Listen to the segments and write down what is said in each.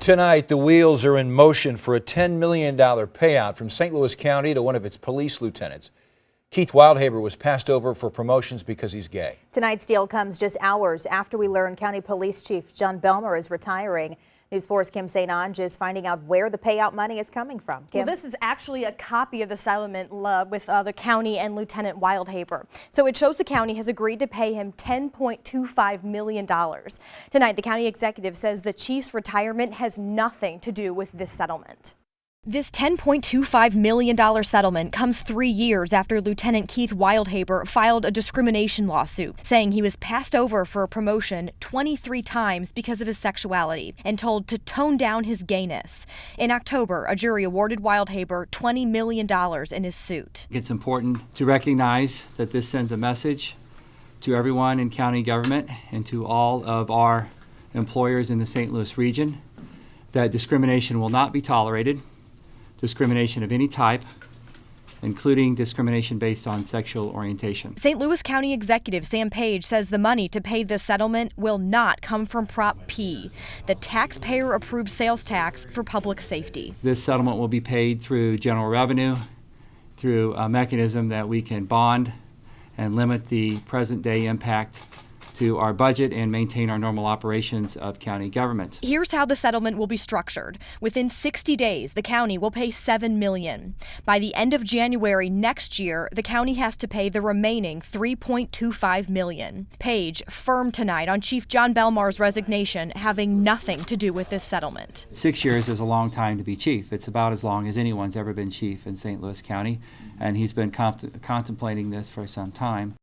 Tonight, the wheels are in motion for a $10 million payout from St. Louis County to one of its police lieutenants. Keith Wildhaber was passed over for promotions because he's gay. Tonight's deal comes just hours after we learn County Police Chief John Belmer is retiring. News 4's Kim St. Ange is finding out where the payout money is coming from. Kim? Well, this is actually a copy of the settlement with the county and Lieutenant Wildhaber. So it shows the county has agreed to pay him $10.25 million. Tonight, the county executive says the chief's retirement has nothing to do with this settlement. This $10.25 million settlement comes 3 years after Lieutenant Keith Wildhaber filed a discrimination lawsuit, saying he was passed over for a promotion 23 times because of his sexuality and told to tone down his gayness. In October, a jury awarded Wildhaber $20 million in his suit. It's important to recognize that this sends a message to everyone in county government and to all of our employers in the St. Louis region that discrimination will not be tolerated. Discrimination of any type, including discrimination based on sexual orientation. St. Louis County Executive Sam Page says the money to pay this settlement will not come from Prop P, the taxpayer-approved sales tax for public safety. This settlement will be paid through general revenue, through a mechanism that we can bond and limit the present-day impact to our budget and maintain our normal operations of county government. Here's how the settlement will be structured. Within 60 days, the county will pay $7 million. By the end of January next year, the county has to pay the remaining $3.25 million. Page firm tonight on Chief John Belmar's resignation having nothing to do with this settlement. 6 years is a long time to be chief. It's about as long as anyone's ever been chief in St. Louis County, and he's been contemplating this for some time.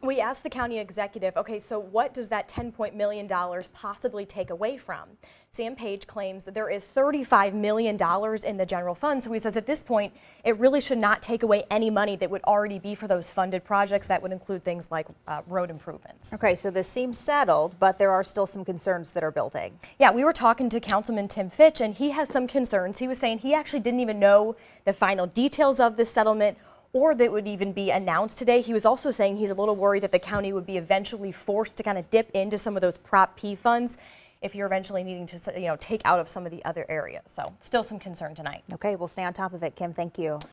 We asked the county executive, okay, so what does that $10 million possibly take away from? Sam Page claims that there is $35 million in the general fund, so he says at this point, it really should not take away any money that would already be for those funded projects that would include things like road improvements. Okay, so this seems settled, but there are still some concerns that are building. Yeah, we were talking to Councilman Tim Fitch, and he has some concerns. He was saying he actually didn't even know the final details of this settlement or that would even be announced today. He was also saying he's a little worried that the county would be eventually forced to kind of dip into some of those Prop P funds if you're eventually needing to, take out of some of the other areas. So still some concern tonight. Okay, we'll stay on top of it. Kim, thank you.